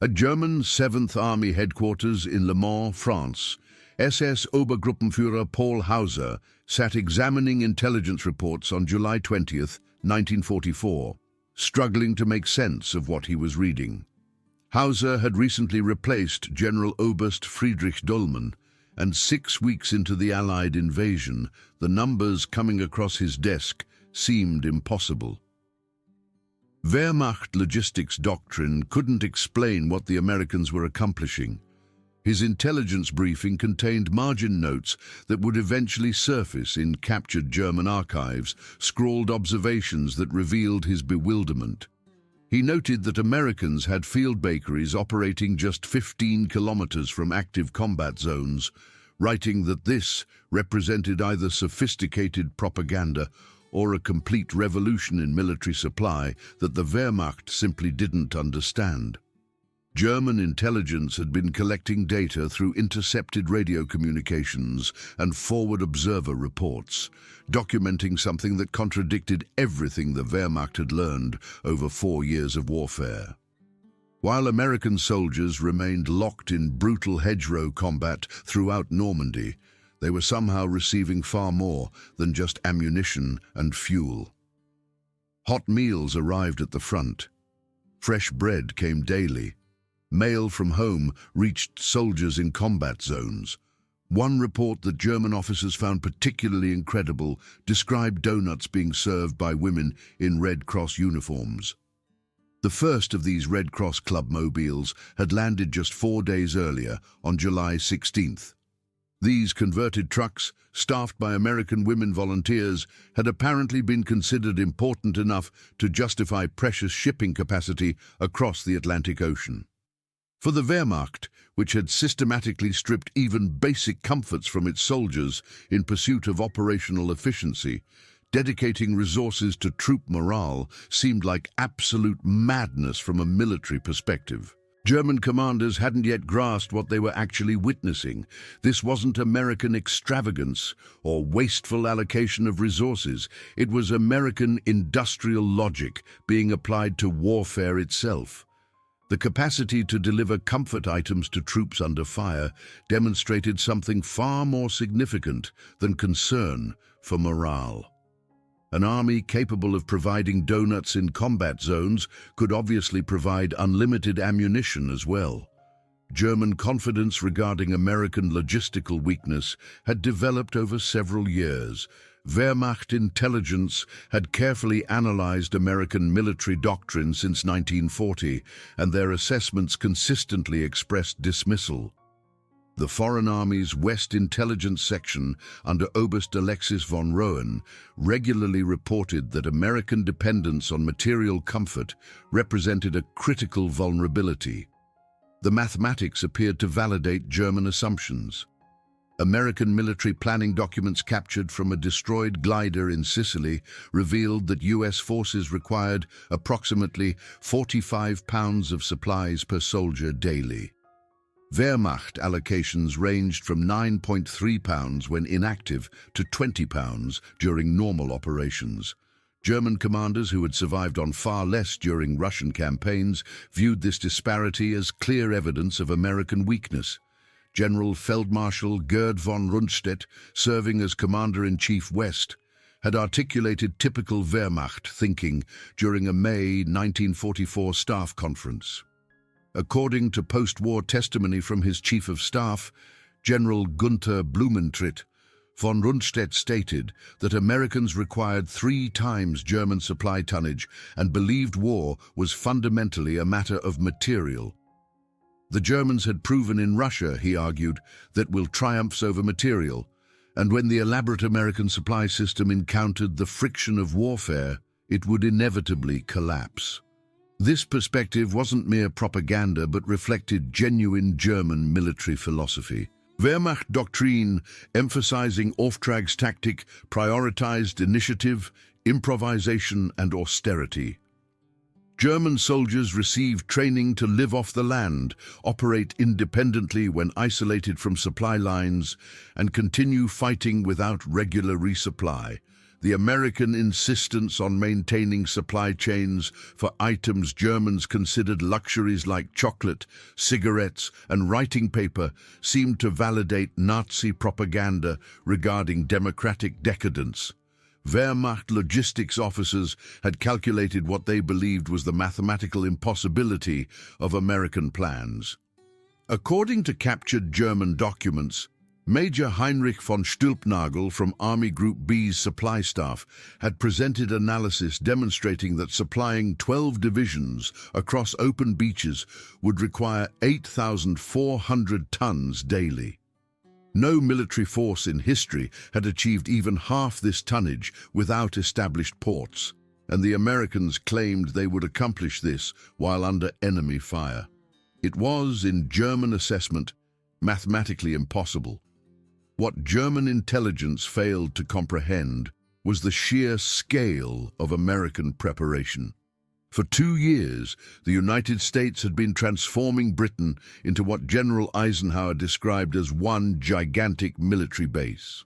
At German 7th Army headquarters in Le Mans, France, SS Obergruppenführer Paul Hauser sat examining intelligence reports on July 20th, 1944, struggling to make sense of what he was reading. Hauser had recently replaced General Oberst Friedrich Dollmann, and 6 weeks into the Allied invasion, the numbers coming across his desk seemed impossible. Wehrmacht logistics doctrine couldn't explain what the Americans were accomplishing. His intelligence briefing contained margin notes that would eventually surface in captured German archives, scrawled observations that revealed his bewilderment. He noted that Americans had field bakeries operating just 15 kilometers from active combat zones, writing that this represented either sophisticated propaganda or a complete revolution in military supply that the Wehrmacht simply didn't understand. German intelligence had been collecting data through intercepted radio communications and forward observer reports, documenting something that contradicted everything the Wehrmacht had learned over 4 years of warfare. While American soldiers remained locked in brutal hedgerow combat throughout Normandy, they were somehow receiving far more than just ammunition and fuel. Hot meals arrived at the front. Fresh bread came daily. Mail from home reached soldiers in combat zones. One report that German officers found particularly incredible described donuts being served by women in Red Cross uniforms. The first of these Red Cross Club mobiles had landed just 4 days earlier, on July 16th. These converted trucks, staffed by American women volunteers, had apparently been considered important enough to justify precious shipping capacity across the Atlantic Ocean. For the Wehrmacht, which had systematically stripped even basic comforts from its soldiers in pursuit of operational efficiency, dedicating resources to troop morale seemed like absolute madness from a military perspective. German commanders hadn't yet grasped what they were actually witnessing. This wasn't American extravagance or wasteful allocation of resources. It was American industrial logic being applied to warfare itself. The capacity to deliver comfort items to troops under fire demonstrated something far more significant than concern for morale. An army capable of providing donuts in combat zones could obviously provide unlimited ammunition as well. German confidence regarding American logistical weakness had developed over several years. Wehrmacht intelligence had carefully analyzed American military doctrine since 1940, and their assessments consistently expressed dismissal. The Foreign Army's West Intelligence Section, under Oberst Alexis von Rohen, regularly reported that American dependence on material comfort represented a critical vulnerability. The mathematics appeared to validate German assumptions. American military planning documents captured from a destroyed glider in Sicily revealed that U.S. forces required approximately 45 pounds of supplies per soldier daily. Wehrmacht allocations ranged from 9.3 pounds when inactive to 20 pounds during normal operations. German commanders who had survived on far less during Russian campaigns viewed this disparity as clear evidence of American weakness. General Feldmarschall Gerd von Rundstedt, serving as Commander-in-Chief West, had articulated typical Wehrmacht thinking during a May 1944 staff conference. According to post-war testimony from his Chief of Staff, General Gunther Blumentritt, von Rundstedt stated that Americans required 3 times German supply tonnage and believed war was fundamentally a matter of material. The Germans had proven in Russia, he argued, that will triumphs over material, and when the elaborate American supply system encountered the friction of warfare, it would inevitably collapse. This perspective wasn't mere propaganda but reflected genuine German military philosophy. Wehrmacht doctrine, emphasizing Auftragstaktik, prioritized initiative, improvisation and austerity. German soldiers received training to live off the land, operate independently when isolated from supply lines, and continue fighting without regular resupply. The American insistence on maintaining supply chains for items Germans considered luxuries like chocolate, cigarettes, and writing paper seemed to validate Nazi propaganda regarding democratic decadence. Wehrmacht logistics officers had calculated what they believed was the mathematical impossibility of American plans. According to captured German documents, Major Heinrich von Stülpnagel from Army Group B's supply staff had presented analysis demonstrating that supplying 12 divisions across open beaches would require 8,400 tons daily. No military force in history had achieved even half this tonnage without established ports, and the Americans claimed they would accomplish this while under enemy fire. It was, in German assessment, mathematically impossible. What German intelligence failed to comprehend was the sheer scale of American preparation. For 2 years, the United States had been transforming Britain into what General Eisenhower described as one gigantic military base.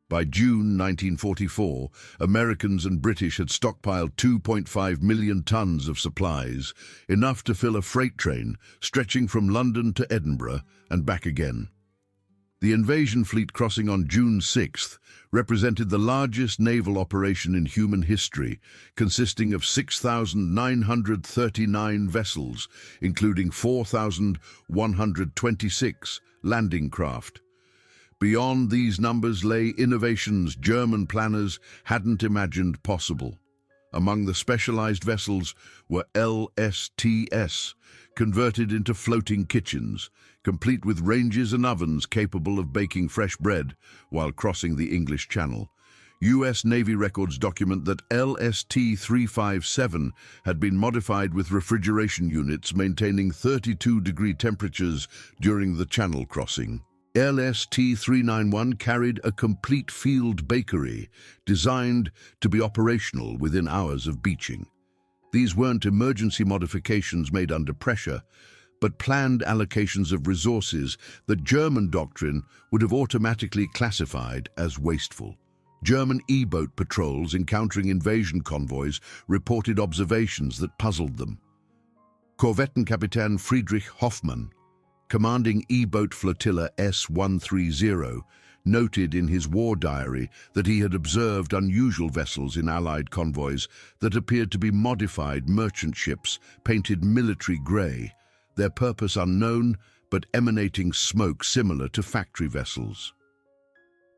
By June 1944, Americans and British had stockpiled 2.5 million tons of supplies, enough to fill a freight train stretching from London to Edinburgh and back again. The invasion fleet crossing on June 6th represented the largest naval operation in human history, consisting of 6,939 vessels, including 4,126 landing craft. Beyond these numbers lay innovations German planners hadn't imagined possible. Among the specialized vessels were LSTS, converted into floating kitchens, complete with ranges and ovens capable of baking fresh bread while crossing the English Channel. U.S. Navy records document that LST-357 had been modified with refrigeration units maintaining 32-degree temperatures during the Channel crossing. LST-391 carried a complete field bakery designed to be operational within hours of beaching. These weren't emergency modifications made under pressure, but planned allocations of resources that German doctrine would have automatically classified as wasteful. German E-boat patrols encountering invasion convoys reported observations that puzzled them. Korvettenkapitän Friedrich Hoffmann, commanding E-boat flotilla S-130, noted in his war diary that he had observed unusual vessels in Allied convoys that appeared to be modified merchant ships painted military grey, their purpose unknown but emanating smoke similar to factory vessels.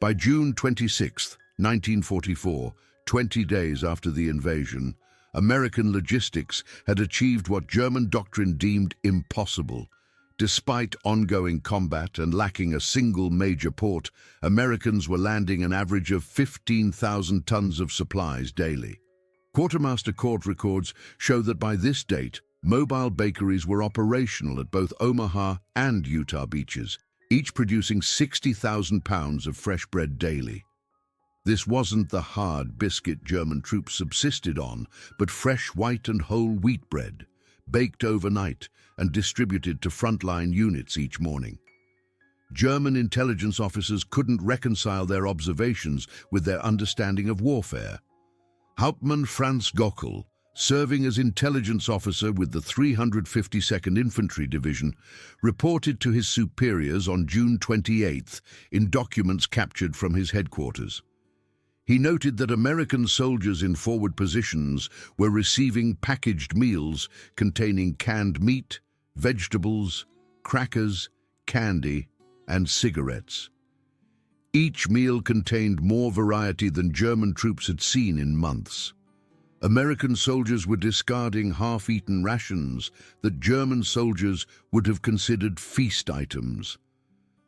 By June 26, 1944, 20 days after the invasion, American logistics had achieved what German doctrine deemed impossible. Despite ongoing combat and lacking a single major port, Americans were landing an average of 15,000 tons of supplies daily. Quartermaster court records show that by this date, mobile bakeries were operational at both Omaha and Utah beaches, each producing 60,000 pounds of fresh bread daily. This wasn't the hard biscuit German troops subsisted on, but fresh white and whole wheat bread, baked overnight and distributed to frontline units each morning. German intelligence officers couldn't reconcile their observations with their understanding of warfare. Hauptmann Franz Gockel, serving as intelligence officer with the 352nd Infantry Division, reported to his superiors on June 28 in documents captured from his headquarters. He noted that American soldiers in forward positions were receiving packaged meals containing canned meat, vegetables, crackers, candy, and cigarettes. Each meal contained more variety than German troops had seen in months. American soldiers were discarding half-eaten rations that German soldiers would have considered feast items.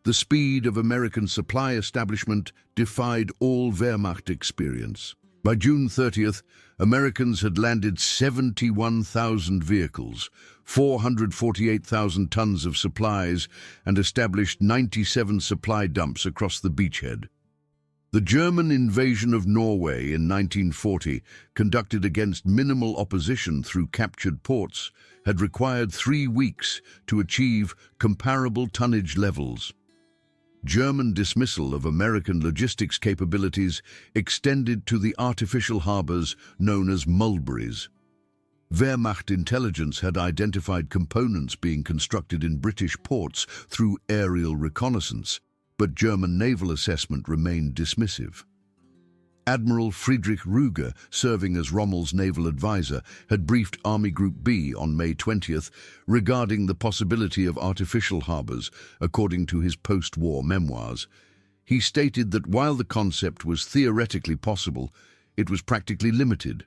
The speed of American supply establishment defied all Wehrmacht experience. By June 30th, Americans had landed 71,000 vehicles, 448,000 tons of supplies, and established 97 supply dumps across the beachhead. The German invasion of Norway in 1940, conducted against minimal opposition through captured ports, had required 3 weeks to achieve comparable tonnage levels. German dismissal of American logistics capabilities extended to the artificial harbors known as mulberries. Wehrmacht intelligence had identified components being constructed in British ports through aerial reconnaissance, but German naval assessment remained dismissive. Admiral Friedrich Rüger, serving as Rommel's naval advisor, had briefed Army Group B on May 20th regarding the possibility of artificial harbors, according to his post-war memoirs. He stated that while the concept was theoretically possible, it was practically limited.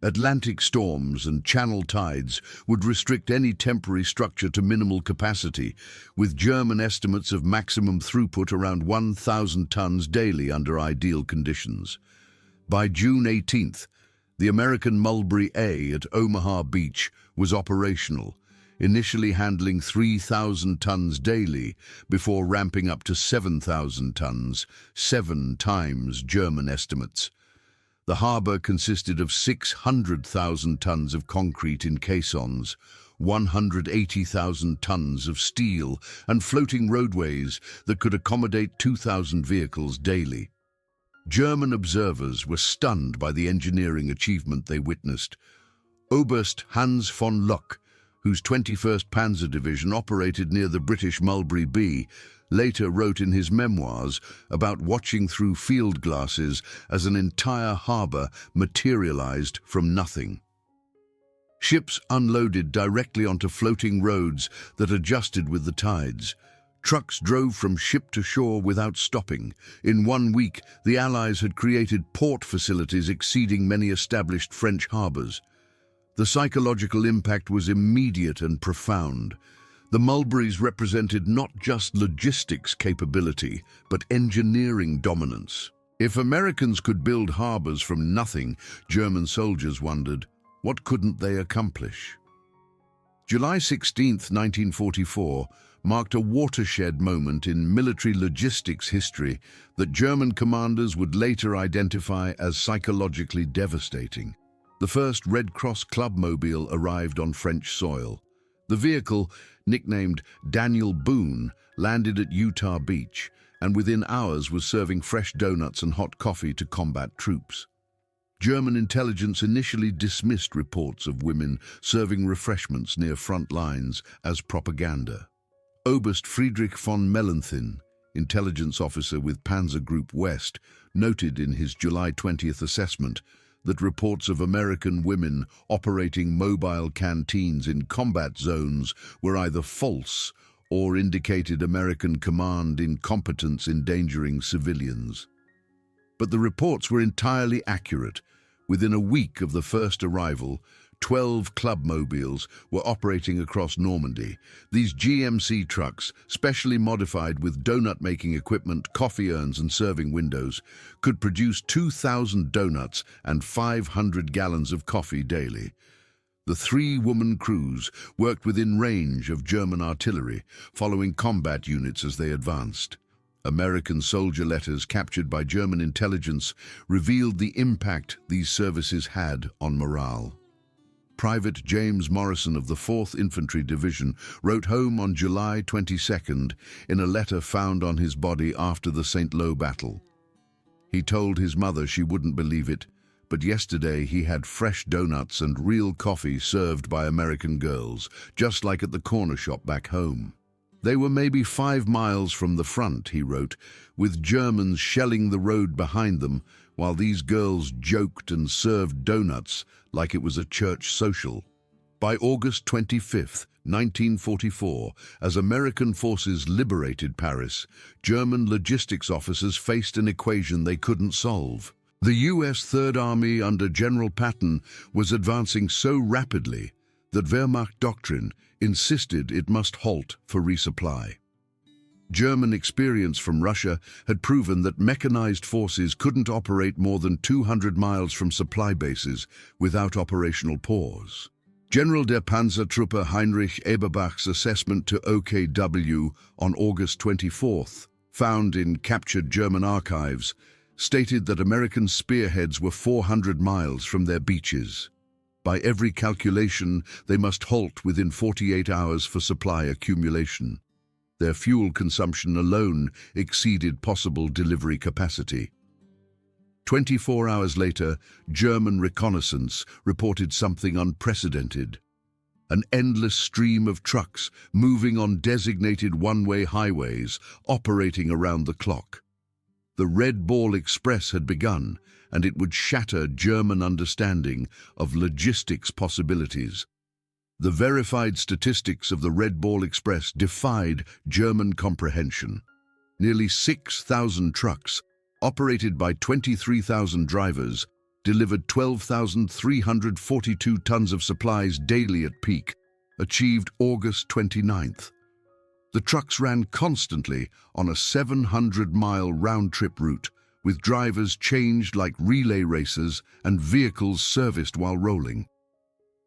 Atlantic storms and channel tides would restrict any temporary structure to minimal capacity, with German estimates of maximum throughput around 1,000 tons daily under ideal conditions. By June 18th, the American Mulberry A at Omaha Beach was operational, initially handling 3,000 tons daily before ramping up to 7,000 tons, 7 times German estimates. The harbour consisted of 600,000 tons of concrete in caissons, 180,000 tons of steel, and floating roadways that could accommodate 2,000 vehicles daily. German observers were stunned by the engineering achievement they witnessed. Oberst Hans von Luck, whose 21st Panzer Division operated near the British Mulberry B, later wrote in his memoirs about watching through field glasses as an entire harbour materialized from nothing. Ships unloaded directly onto floating roads that adjusted with the tides. Trucks drove from ship to shore without stopping. In 1 week, the Allies had created port facilities exceeding many established French harbours. The psychological impact was immediate and profound. The mulberries represented not just logistics capability, but engineering dominance. If Americans could build harbors from nothing, German soldiers wondered, what couldn't they accomplish? July 16, 1944, marked a watershed moment in military logistics history that German commanders would later identify as psychologically devastating. The first Red Cross Clubmobile arrived on French soil. The vehicle, nicknamed Daniel Boone, landed at Utah Beach and within hours was serving fresh donuts and hot coffee to combat troops. German intelligence initially dismissed reports of women serving refreshments near front lines as propaganda. Oberst Friedrich von Mellenthin, intelligence officer with Panzer Group West, noted in his July 20th assessment that reports of American women operating mobile canteens in combat zones were either false or indicated American command incompetence endangering civilians. But the reports were entirely accurate. Within a week of the first arrival, 12 clubmobiles were operating across Normandy. These GMC trucks, specially modified with donut-making equipment, coffee urns and serving windows, could produce 2,000 donuts and 500 gallons of coffee daily. The 3-woman crews worked within range of German artillery, following combat units as they advanced. American soldier letters captured by German intelligence revealed the impact these services had on morale. Private James Morrison of the 4th Infantry Division wrote home on July 22nd in a letter found on his body after the St. Lo battle. He told his mother she wouldn't believe it, but yesterday he had fresh donuts and real coffee served by American girls, just like at the corner shop back home. They were maybe 5 miles from the front, he wrote, with Germans shelling the road behind them, while these girls joked and served donuts like it was a church social. By August 25, 1944, as American forces liberated Paris, German logistics officers faced an equation they couldn't solve. The U.S. Third Army under General Patton was advancing so rapidly that Wehrmacht doctrine insisted it must halt for resupply. German experience from Russia had proven that mechanized forces couldn't operate more than 200 miles from supply bases without operational pause. General der Panzertruppe Heinrich Eberbach's assessment to OKW on August 24th, found in captured German archives, stated that American spearheads were 400 miles from their beaches. By every calculation, they must halt within 48 hours for supply accumulation. Their fuel consumption alone exceeded possible delivery capacity. 24 hours later, German reconnaissance reported something unprecedented. An endless stream of trucks moving on designated one-way highways, operating around the clock. The Red Ball Express had begun, and it would shatter German understanding of logistics possibilities. The verified statistics of the Red Ball Express defied German comprehension. Nearly 6,000 trucks, operated by 23,000 drivers, delivered 12,342 tons of supplies daily at peak, achieved August 29th. The trucks ran constantly on a 700-mile round-trip route, with drivers changed like relay racers and vehicles serviced while rolling.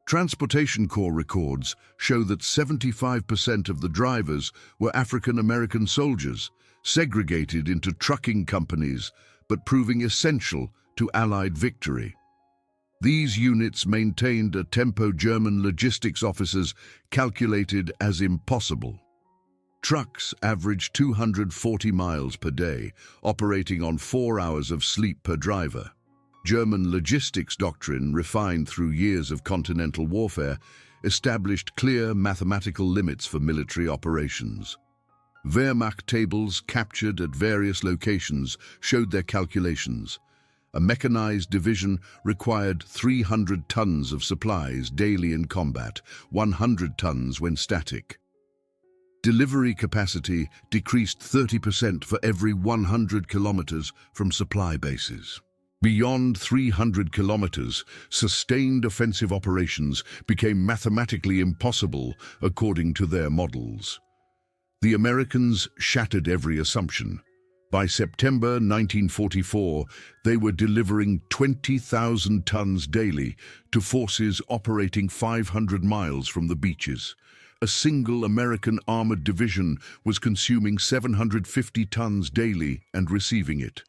Transportation Corps records show that 75% of the drivers were African-American soldiers, segregated into trucking companies, but proving essential to Allied victory. These units maintained a tempo German logistics officers calculated as impossible. Trucks averaged 240 miles per day, operating on 4 hours of sleep per driver. German logistics doctrine, refined through years of continental warfare, established clear mathematical limits for military operations. Wehrmacht tables captured at various locations showed their calculations. A mechanized division required 300 tons of supplies daily in combat, 100 tons when static. Delivery capacity decreased 30% for every 100 kilometers from supply bases. Beyond 300 kilometers, sustained offensive operations became mathematically impossible according to their models. The Americans shattered every assumption. By September 1944, they were delivering 20,000 tons daily to forces operating 500 miles from the beaches. A single American armored division was consuming 750 tons daily and receiving it.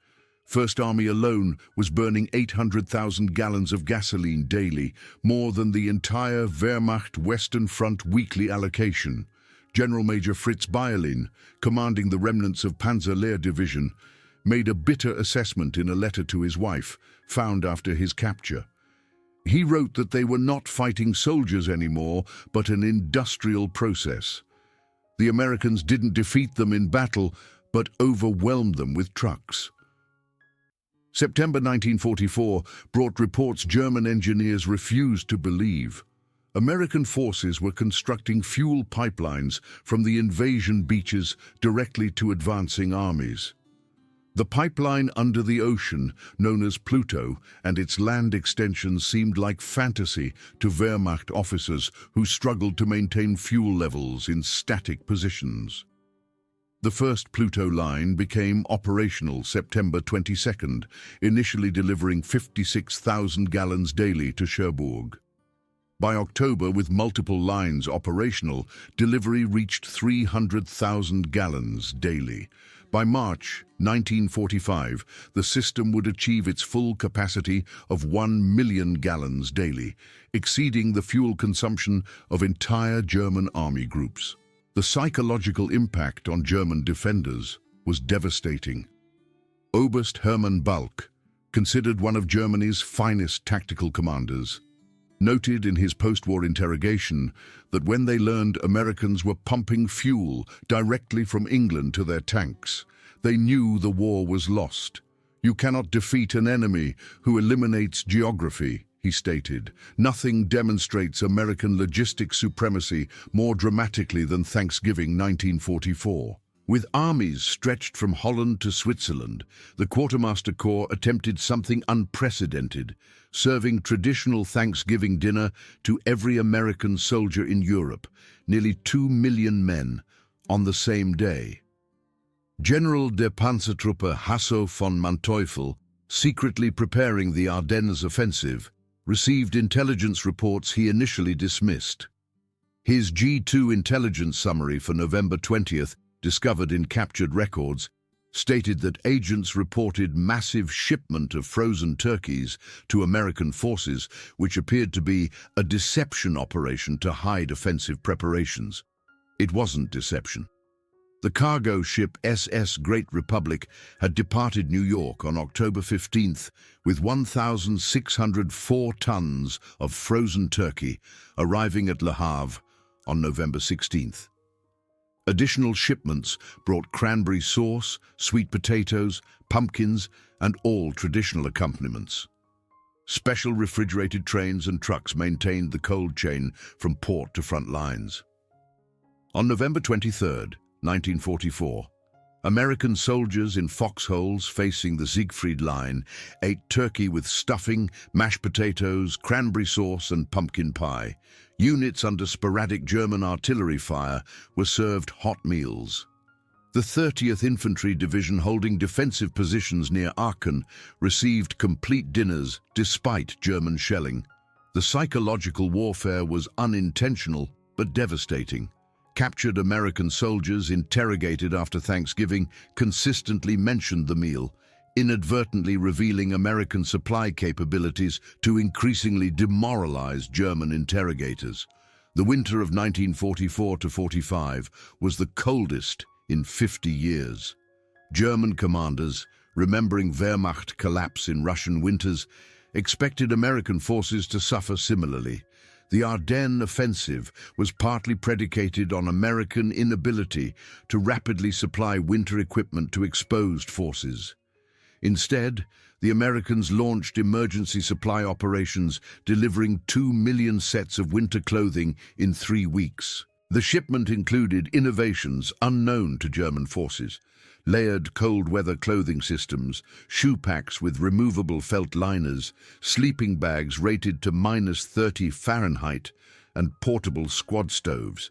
First Army alone was burning 800,000 gallons of gasoline daily, more than the entire Wehrmacht Western Front weekly allocation. General Major Fritz Bayerlin, commanding the remnants of Panzer Lehr Division, made a bitter assessment in a letter to his wife, found after his capture. He wrote that they were not fighting soldiers anymore, but an industrial process. The Americans didn't defeat them in battle, but overwhelmed them with trucks. September 1944 brought reports German engineers refused to believe. American forces were constructing fuel pipelines from the invasion beaches directly to advancing armies. The pipeline under the ocean, known as Pluto, and its land extensions seemed like fantasy to Wehrmacht officers who struggled to maintain fuel levels in static positions. The first Pluto line became operational September 22nd, initially delivering 56,000 gallons daily to Cherbourg. By October, with multiple lines operational, delivery reached 300,000 gallons daily. By March 1945, the system would achieve its full capacity of 1 million gallons daily, exceeding the fuel consumption of entire German army groups. The psychological impact on German defenders was devastating. Oberst Hermann Balck, considered one of Germany's finest tactical commanders, noted in his post-war interrogation that when they learned Americans were pumping fuel directly from England to their tanks, they knew the war was lost. "You cannot defeat an enemy who eliminates geography," he stated. "Nothing demonstrates American logistic supremacy more dramatically than Thanksgiving 1944. With armies stretched from Holland to Switzerland, the Quartermaster Corps attempted something unprecedented, serving traditional Thanksgiving dinner to every American soldier in Europe, nearly 2 million men, on the same day. General der Panzertruppe Hasso von Manteuffel, secretly preparing the Ardennes offensive, received intelligence reports he initially dismissed. His G2 intelligence summary for November 20th, discovered in captured records, stated that agents reported massive shipment of frozen turkeys to American forces, which appeared to be a deception operation to hide offensive preparations. It wasn't deception. The cargo ship SS Great Republic had departed New York on October 15th with 1,604 tons of frozen turkey, arriving at Le Havre on November 16th. Additional shipments brought cranberry sauce, sweet potatoes, pumpkins, and all traditional accompaniments. Special refrigerated trains and trucks maintained the cold chain from port to front lines. On November 23rd, 1944, American soldiers in foxholes facing the Siegfried Line ate turkey with stuffing, mashed potatoes, cranberry sauce, and pumpkin pie. Units under sporadic German artillery fire were served hot meals. The 30th Infantry Division, holding defensive positions near Aachen, received complete dinners despite German shelling. The psychological warfare was unintentional but devastating. Captured American soldiers interrogated after Thanksgiving consistently mentioned the meal, inadvertently revealing American supply capabilities to increasingly demoralize German interrogators. The winter of 1944-45 was the coldest in 50 years. German commanders, remembering Wehrmacht collapse in Russian winters, expected American forces to suffer similarly. The Ardennes offensive was partly predicated on American inability to rapidly supply winter equipment to exposed forces. Instead, the Americans launched emergency supply operations, delivering 2 million sets of winter clothing in 3 weeks. The shipment included innovations unknown to German forces: layered cold-weather clothing systems, shoe packs with removable felt liners, sleeping bags rated to -30 Fahrenheit, and portable squad stoves.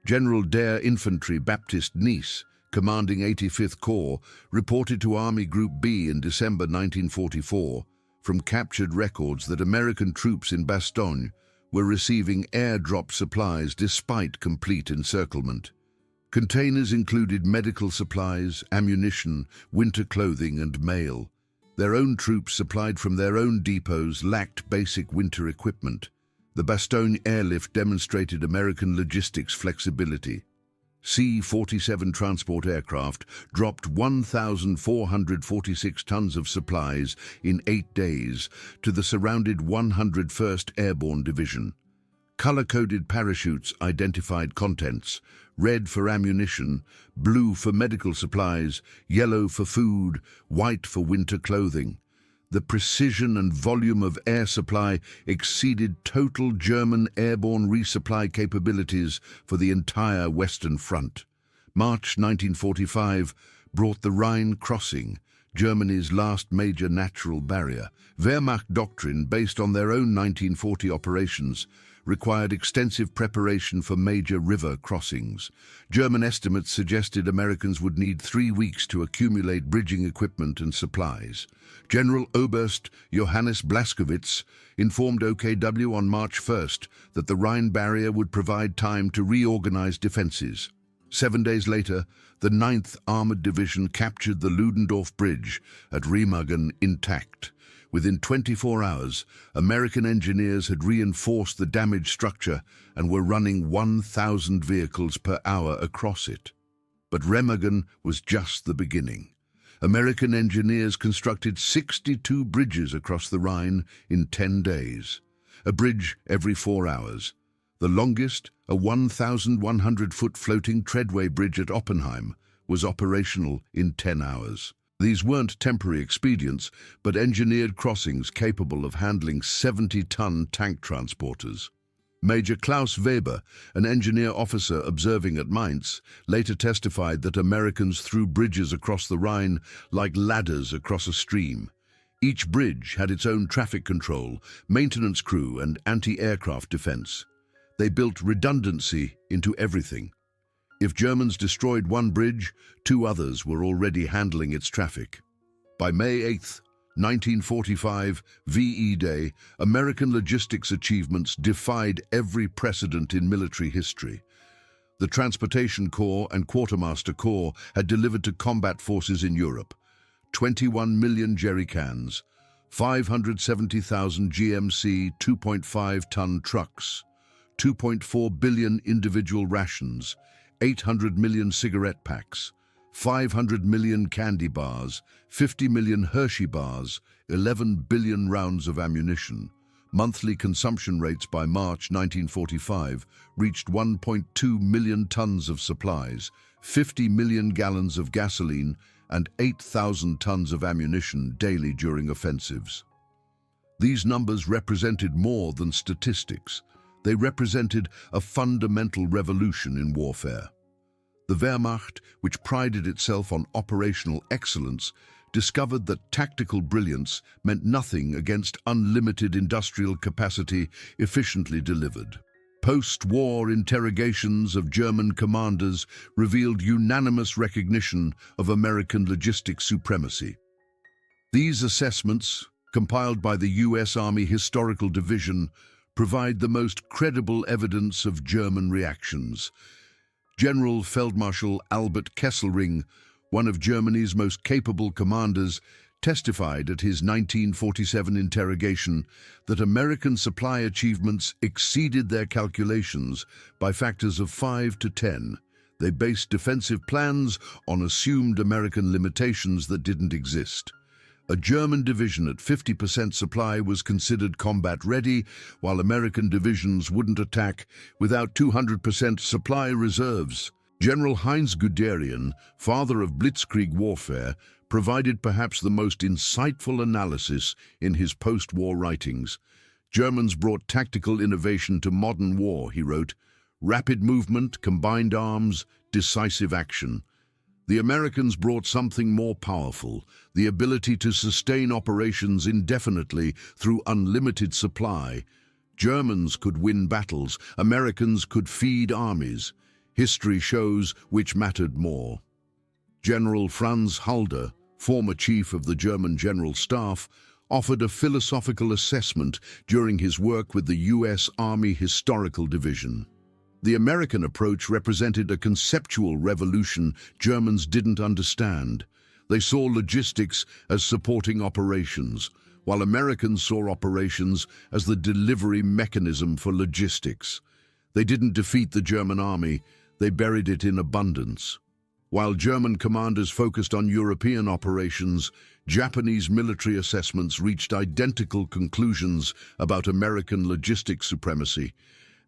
General der Infantry Baptist Nice, commanding 85th Corps, reported to Army Group B in December 1944 from captured records that American troops in Bastogne were receiving airdrop supplies despite complete encirclement. Containers included medical supplies, ammunition, winter clothing, and mail. Their own troops, supplied from their own depots, lacked basic winter equipment. The Bastogne airlift demonstrated American logistics flexibility. C-47 transport aircraft dropped 1,446 tons of supplies in 8 days to the surrounded 101st Airborne Division. Color-coded parachutes identified contents: red for ammunition, blue for medical supplies, yellow for food, white for winter clothing. The precision and volume of air supply exceeded total German airborne resupply capabilities for the entire Western Front. March 1945 brought the Rhine crossing, Germany's last major natural barrier. Wehrmacht doctrine, based on their own 1940 operations, required extensive preparation for major river crossings. German estimates suggested Americans would need 3 weeks to accumulate bridging equipment and supplies. General Oberst Johannes Blaskowitz informed OKW on March 1st that the Rhine barrier would provide time to reorganize defenses. 7 days later, the 9th Armored Division captured the Ludendorff Bridge at Remagen intact. Within 24 hours, American engineers had reinforced the damaged structure and were running 1,000 vehicles per hour across it. But Remagen was just the beginning. American engineers constructed 62 bridges across the Rhine in 10 days, a bridge every 4 hours. The longest, a 1,100-foot floating treadway bridge at Oppenheim, was operational in 10 hours. These weren't temporary expedients, but engineered crossings capable of handling 70-ton tank transporters. Major Klaus Weber, an engineer officer observing at Mainz, later testified that Americans threw bridges across the Rhine like ladders across a stream. Each bridge had its own traffic control, maintenance crew, and anti-aircraft defense. They built redundancy into everything. If Germans destroyed one bridge, 2 others were already handling its traffic. By May 8, 1945, VE Day, American logistics achievements defied every precedent in military history. The Transportation Corps and Quartermaster Corps had delivered to combat forces in Europe 21 million jerry cans, 570,000 GMC 2.5-ton trucks, 2.4 billion individual rations, 800 million cigarette packs, 500 million candy bars, 50 million Hershey bars, 11 billion rounds of ammunition. Monthly consumption rates by March 1945 reached 1.2 million tons of supplies, 50 million gallons of gasoline, and 8,000 tons of ammunition daily during offensives. These numbers represented more than statistics. They represented a fundamental revolution in warfare. The Wehrmacht, which prided itself on operational excellence, discovered that tactical brilliance meant nothing against unlimited industrial capacity efficiently delivered. Post-war interrogations of German commanders revealed unanimous recognition of American logistics supremacy. These assessments, compiled by the U.S. Army Historical Division, provide the most credible evidence of German reactions. General Feldmarschall Albert Kesselring, one of Germany's most capable commanders, testified at his 1947 interrogation that American supply achievements exceeded their calculations by factors of 5 to 10. They based defensive plans on assumed American limitations that didn't exist. A German division at 50% supply was considered combat-ready, while American divisions wouldn't attack without 200% supply reserves. General Heinz Guderian, father of Blitzkrieg warfare, provided perhaps the most insightful analysis in his post-war writings. Germans brought tactical innovation to modern war, he wrote. Rapid movement, combined arms, decisive action. The Americans brought something more powerful, the ability to sustain operations indefinitely through unlimited supply. Germans could win battles, Americans could feed armies. History shows which mattered more. General Franz Halder, former chief of the German General Staff, offered a philosophical assessment during his work with the U.S. Army Historical Division. The American approach represented a conceptual revolution Germans didn't understand. They saw logistics as supporting operations, while Americans saw operations as the delivery mechanism for logistics. They didn't defeat the German army, they buried it in abundance. While German commanders focused on European operations, Japanese military assessments reached identical conclusions about American logistics supremacy.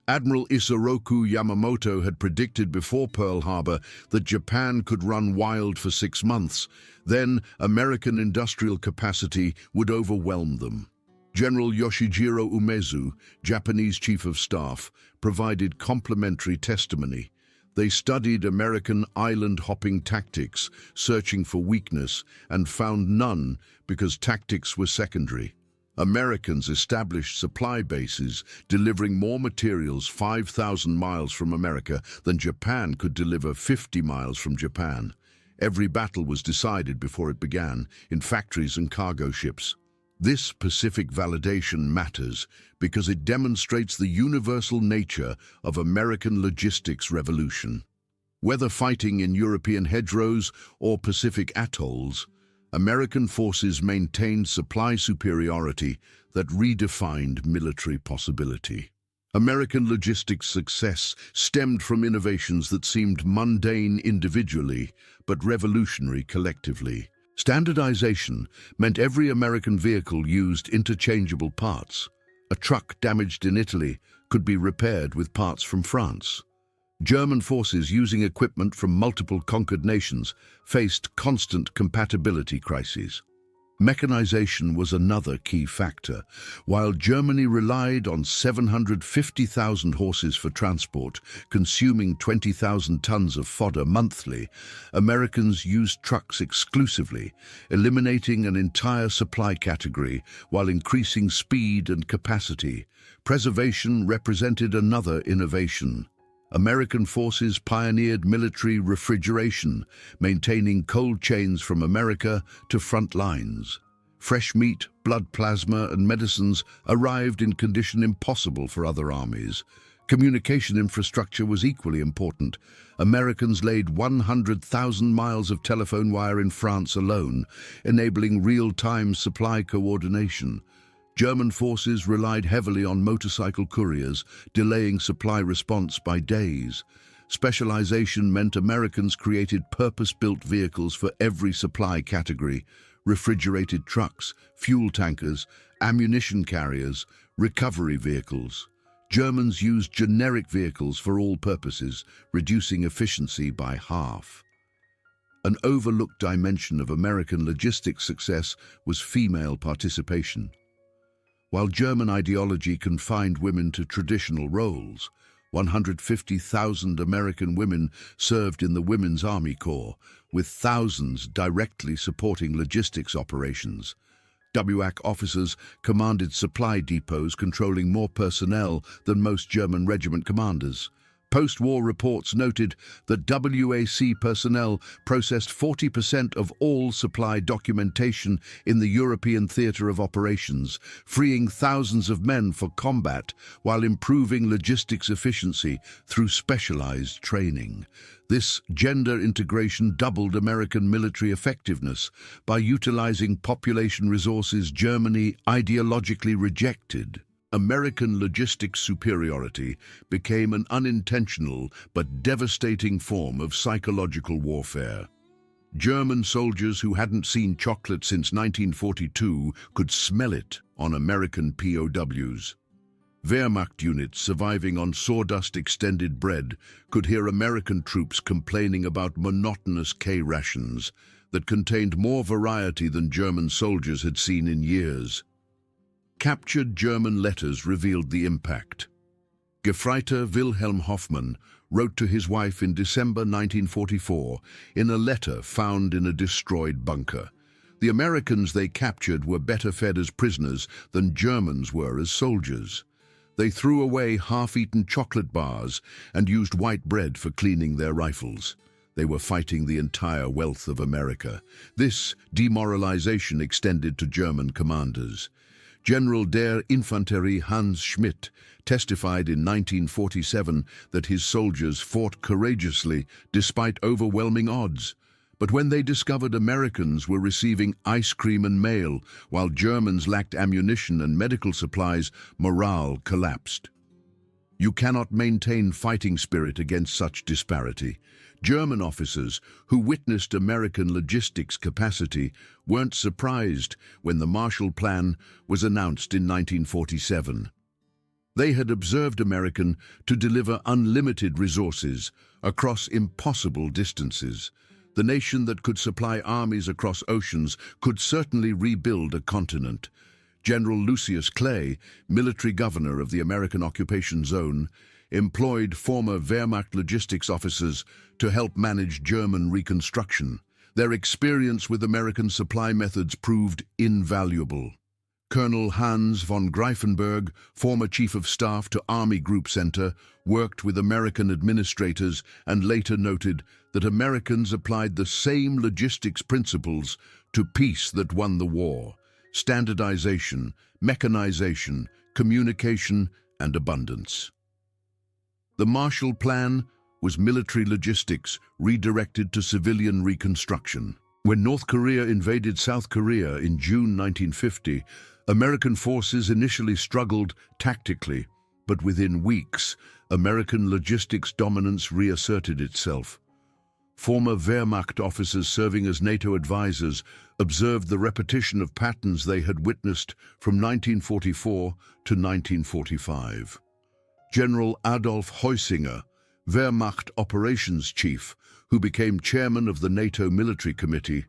Admiral Isoroku Yamamoto had predicted before Pearl Harbor that Japan could run wild for 6 months. Then American industrial capacity would overwhelm them. General Yoshijiro Umezu, Japanese Chief of Staff, provided complimentary testimony. They studied American island-hopping tactics, searching for weakness, and found none because tactics were secondary. Americans established supply bases, delivering more materials 5,000 miles from America than Japan could deliver 50 miles from Japan. Every battle was decided before it began, in factories and cargo ships. This specific validation matters because it demonstrates the universal nature of American logistics revolution. Whether fighting in European hedgerows or Pacific atolls, American forces maintained supply superiority that redefined military possibility. American logistics success stemmed from innovations that seemed mundane individually, but revolutionary collectively. Standardization meant every American vehicle used interchangeable parts. A truck damaged in Italy could be repaired with parts from France. German forces using equipment from multiple conquered nations faced constant compatibility crises. Mechanization was another key factor. While Germany relied on 750,000 horses for transport, consuming 20,000 tons of fodder monthly, Americans used trucks exclusively, eliminating an entire supply category while increasing speed and capacity. Preservation represented another innovation. American forces pioneered military refrigeration, maintaining cold chains from America to front lines. Fresh meat, blood plasma, and medicines arrived in condition impossible for other armies. Communication infrastructure was equally important. Americans laid 100,000 miles of telephone wire in France alone, enabling real-time supply coordination. German forces relied heavily on motorcycle couriers, delaying supply response by days. Specialization meant Americans created purpose-built vehicles for every supply category: refrigerated trucks, fuel tankers, ammunition carriers, recovery vehicles. Germans used generic vehicles for all purposes, reducing efficiency by half. An overlooked dimension of American logistics success was female participation. While German ideology confined women to traditional roles, 150,000 American women served in the Women's Army Corps, with thousands directly supporting logistics operations. WAC officers commanded supply depots controlling more personnel than most German regiment commanders. Post-war reports noted that WAC personnel processed 40% of all supply documentation in the European theatre of operations, freeing thousands of men for combat while improving logistics efficiency through specialized training. This gender integration doubled American military effectiveness by utilizing population resources Germany ideologically rejected. American logistics superiority became an unintentional but devastating form of psychological warfare. German soldiers who hadn't seen chocolate since 1942 could smell it on American POWs. Wehrmacht units surviving on sawdust extended bread could hear American troops complaining about monotonous K-rations that contained more variety than German soldiers had seen in years. Captured German letters revealed the impact. Gefreiter Wilhelm Hoffmann wrote to his wife in December 1944 in a letter found in a destroyed bunker. The Americans they captured were better fed as prisoners than Germans were as soldiers. They threw away half-eaten chocolate bars and used white bread for cleaning their rifles. They were fighting the entire wealth of America. This demoralization extended to German commanders. General der Infanterie Hans Schmidt testified in 1947 that his soldiers fought courageously despite overwhelming odds. But when they discovered Americans were receiving ice cream and mail while Germans lacked ammunition and medical supplies, morale collapsed. You cannot maintain fighting spirit against such disparity. German officers who witnessed American logistics capacity weren't surprised when the Marshall Plan was announced in 1947. They had observed American to deliver unlimited resources across impossible distances. The nation that could supply armies across oceans could certainly rebuild a continent. General Lucius Clay, military governor of the American occupation zone, employed former Wehrmacht logistics officers to help manage German reconstruction. Their experience with American supply methods proved invaluable. Colonel Hans von Greifenberg, former chief of staff to Army Group Center, worked with American administrators and later noted that Americans applied the same logistics principles to peace that won the war: standardization, mechanization, communication, and abundance. The Marshall Plan was military logistics redirected to civilian reconstruction. When North Korea invaded South Korea in June 1950, American forces initially struggled tactically, but within weeks, American logistics dominance reasserted itself. Former Wehrmacht officers serving as NATO advisors observed the repetition of patterns they had witnessed from 1944 to 1945. General Adolf Heusinger, Wehrmacht operations chief, who became chairman of the NATO Military Committee,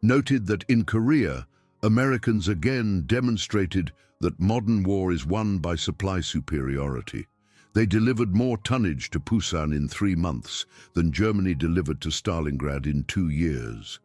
noted that in Korea, Americans again demonstrated that modern war is won by supply superiority. They delivered more tonnage to Pusan in 3 months than Germany delivered to Stalingrad in 2 years.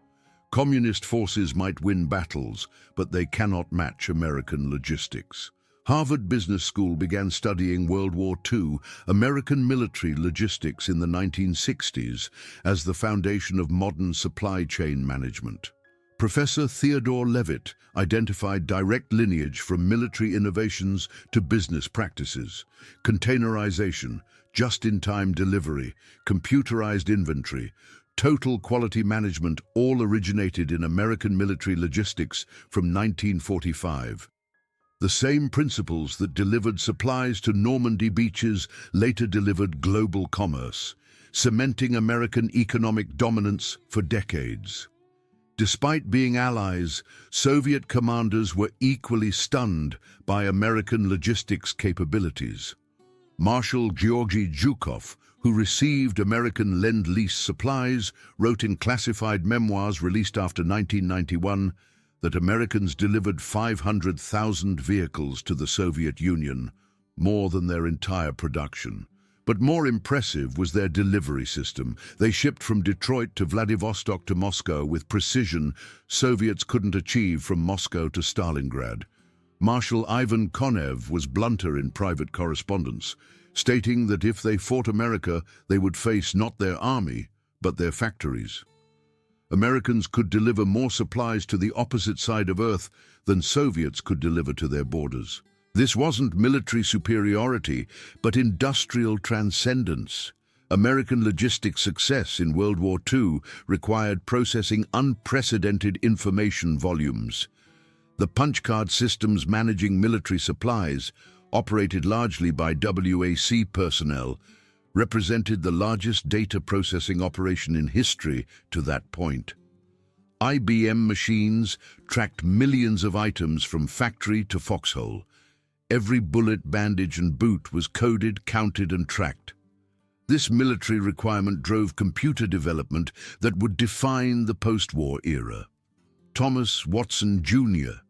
Communist forces might win battles, but they cannot match American logistics. Harvard Business School began studying World War II American military logistics in the 1960s as the foundation of modern supply chain management. Professor Theodore Levitt identified direct lineage from military innovations to business practices: containerization, just-in-time delivery, computerized inventory, total quality management all originated in American military logistics from 1945. The same principles that delivered supplies to Normandy beaches later delivered global commerce. cementing American economic dominance for decades. Despite being allies, Soviet commanders were equally stunned by American logistics capabilities. Marshal Georgy Zhukov, who received American Lend-Lease supplies, wrote in classified memoirs released after 1991 that Americans delivered 500,000 vehicles to the Soviet Union, more than their entire production. But more impressive was their delivery system. They shipped from Detroit to Vladivostok to Moscow with precision Soviets couldn't achieve from Moscow to Stalingrad. Marshal Ivan Konev was blunter in private correspondence, stating that if they fought America, they would face not their army, but their factories. Americans could deliver more supplies to the opposite side of Earth than Soviets could deliver to their borders. This wasn't military superiority, but industrial transcendence. American logistics success in World War II required processing unprecedented information volumes. The punch-card systems managing military supplies, operated largely by WAC personnel, represented the largest data processing operation in history to that point. IBM machines tracked millions of items from factory to foxhole. Every bullet, bandage and boot was coded, counted and tracked. This military requirement drove computer development that would define the post-war era. Thomas Watson Jr.,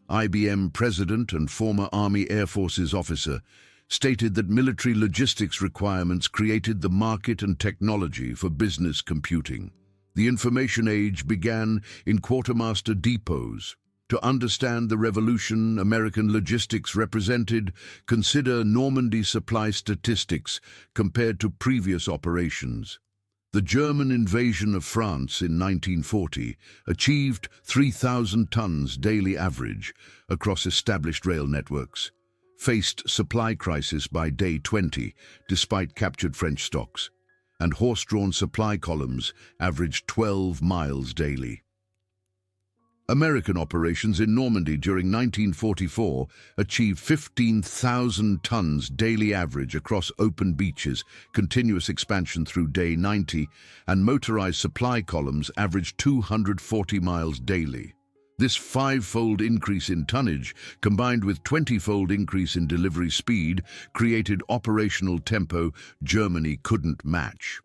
IBM president and former Army Air Forces officer, stated that military logistics requirements created the market and technology for business computing. The information age began in quartermaster depots. To understand the revolution American logistics represented, consider Normandy supply statistics compared to previous operations. The German invasion of France in 1940 achieved 3,000 tons daily average across established rail networks, faced supply crisis by day 20 despite captured French stocks, and horse-drawn supply columns averaged 12 miles daily. American operations in Normandy during 1944 achieved 15,000 tons daily average across open beaches, continuous expansion through day 90, and motorized supply columns averaged 240 miles daily. This five-fold increase in tonnage, combined with 20-fold increase in delivery speed, created operational tempo Germany couldn't match.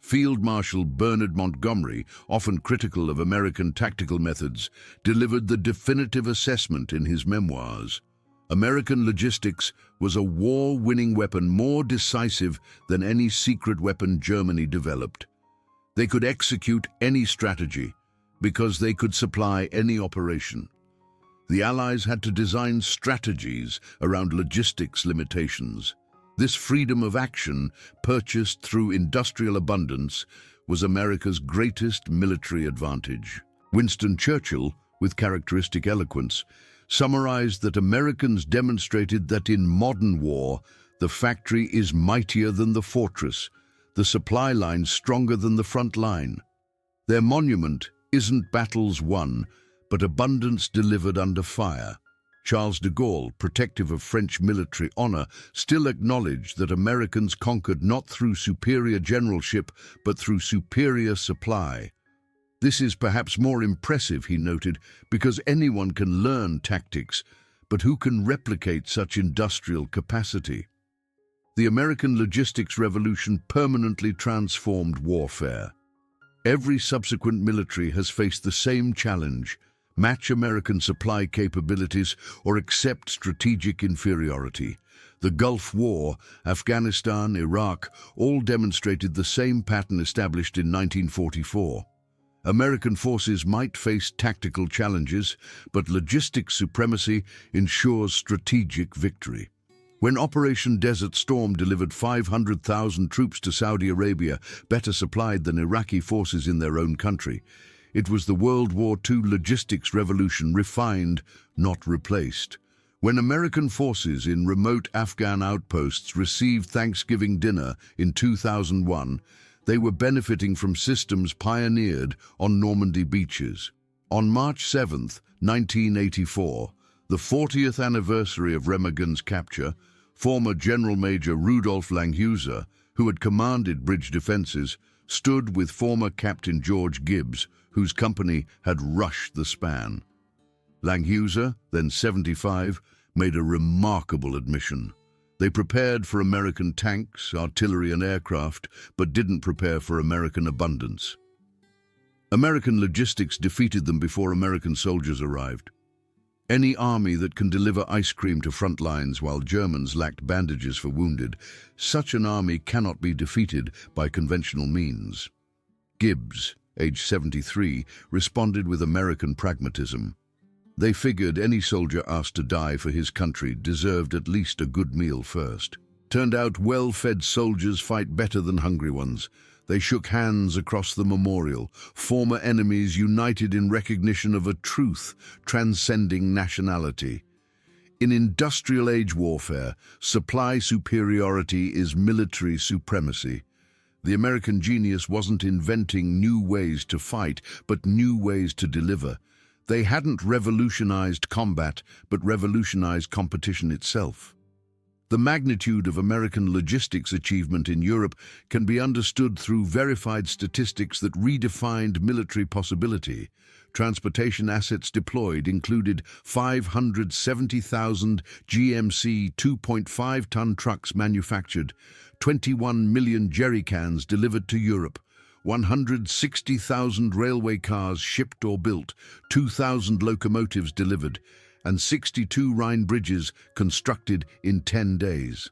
Field Marshal Bernard Montgomery, often critical of American tactical methods, delivered the definitive assessment in his memoirs. American logistics was a war-winning weapon more decisive than any secret weapon Germany developed. They could execute any strategy because they could supply any operation. The Allies had to design strategies around logistics limitations. This freedom of action, purchased through industrial abundance, was America's greatest military advantage. Winston Churchill, with characteristic eloquence, summarized that Americans demonstrated that in modern war, the factory is mightier than the fortress, the supply line stronger than the front line. Their monument isn't battles won, but abundance delivered under fire. Charles de Gaulle, protective of French military honor, still acknowledged that Americans conquered not through superior generalship, but through superior supply. This is perhaps more impressive, he noted, because anyone can learn tactics, but who can replicate such industrial capacity? The American logistics revolution permanently transformed warfare. Every subsequent military has faced the same challenge: match American supply capabilities or accept strategic inferiority. The Gulf War, Afghanistan, Iraq, all demonstrated the same pattern established in 1944. American forces might face tactical challenges, but logistics supremacy ensures strategic victory. When Operation Desert Storm delivered 500,000 troops to Saudi Arabia, better supplied than Iraqi forces in their own country, it was the World War II logistics revolution refined, not replaced. When American forces in remote Afghan outposts received Thanksgiving dinner in 2001, they were benefiting from systems pioneered on Normandy beaches. On March 7, 1984, the 40th anniversary of Remagen's capture, former General Major Rudolf Langhauser, who had commanded bridge defenses, stood with former Captain George Gibbs, whose company had rushed the span. Langhauser, then 75, made a remarkable admission. They prepared for American tanks, artillery and aircraft, but didn't prepare for American abundance. American logistics defeated them before American soldiers arrived. Any army that can deliver ice cream to front lines while Germans lacked bandages for wounded, such an army cannot be defeated by conventional means. Gibbs, age 73, responded with American pragmatism. They figured any soldier asked to die for his country deserved at least a good meal first. Turned out well-fed soldiers fight better than hungry ones. They shook hands across the memorial, former enemies united in recognition of a truth transcending nationality. In industrial age warfare, supply superiority is military supremacy. The American genius wasn't inventing new ways to fight, but new ways to deliver. They hadn't revolutionized combat, but revolutionized competition itself. The magnitude of American logistics achievement in Europe can be understood through verified statistics that redefined military possibility. Transportation assets deployed included 570,000 GMC 2.5-ton trucks manufactured, 21 million jerry cans delivered to Europe, 160,000 railway cars shipped or built, 2,000 locomotives delivered, and 62 Rhine bridges constructed in 10 days.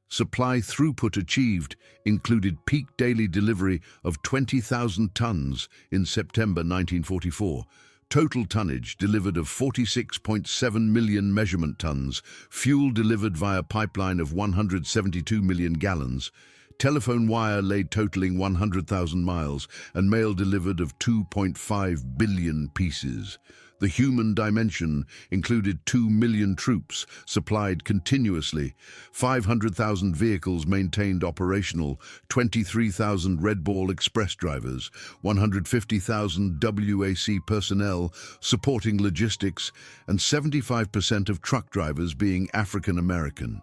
Supply throughput achieved included peak daily delivery of 20,000 tons in September 1944, total tonnage delivered of 46.7 million measurement tons, fuel delivered via pipeline of 172 million gallons, telephone wire laid totaling 100,000 miles, and mail delivered of 2.5 billion pieces. The human dimension included 2 million troops supplied continuously, 500,000 vehicles maintained operational, 23,000 Red Ball Express drivers, 150,000 WAC personnel supporting logistics, and 75% of truck drivers being African American.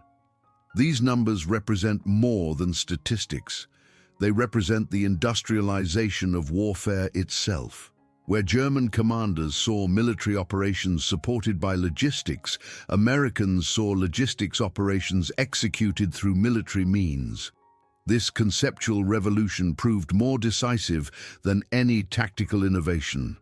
These numbers represent more than statistics. They represent the industrialization of warfare itself. Where German commanders saw military operations supported by logistics, Americans saw logistics operations executed through military means. This conceptual revolution proved more decisive than any tactical innovation.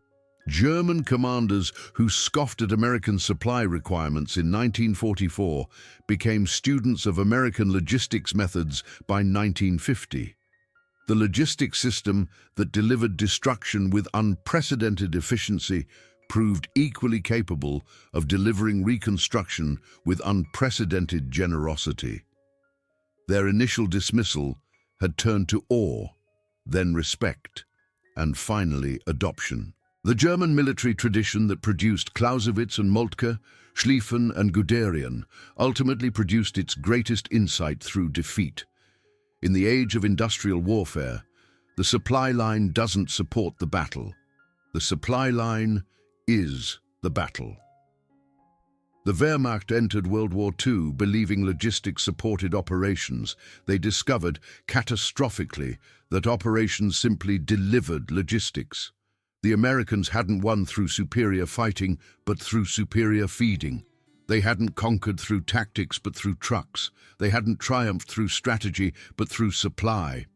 German commanders who scoffed at American supply requirements in 1944 became students of American logistics methods by 1950. The logistics system that delivered destruction with unprecedented efficiency proved equally capable of delivering reconstruction with unprecedented generosity. Their initial dismissal had turned to awe, then respect, and finally adoption. The German military tradition that produced Clausewitz and Moltke, Schlieffen and Guderian ultimately produced its greatest insight through defeat. In the age of industrial warfare, the supply line doesn't support the battle. The supply line is the battle. The Wehrmacht entered World War II believing logistics supported operations. They discovered, catastrophically, that operations simply delivered logistics. The Americans hadn't won through superior fighting, but through superior feeding. They hadn't conquered through tactics, but through trucks. They hadn't triumphed through strategy, but through supply.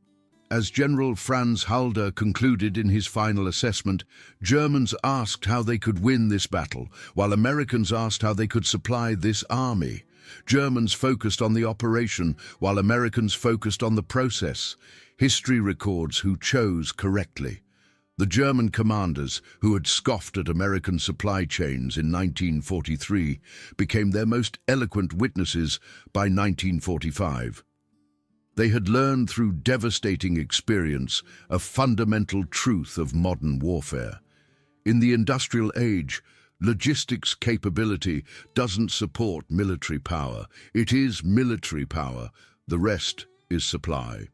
As General Franz Halder concluded in his final assessment, Germans asked how they could win this battle, while Americans asked how they could supply this army. Germans focused on the operation, while Americans focused on the process. History records who chose correctly. The German commanders, who had scoffed at American supply chains in 1943, became their most eloquent witnesses by 1945. They had learned through devastating experience a fundamental truth of modern warfare. In the industrial age, logistics capability doesn't support military power. It is military power. The rest is supply.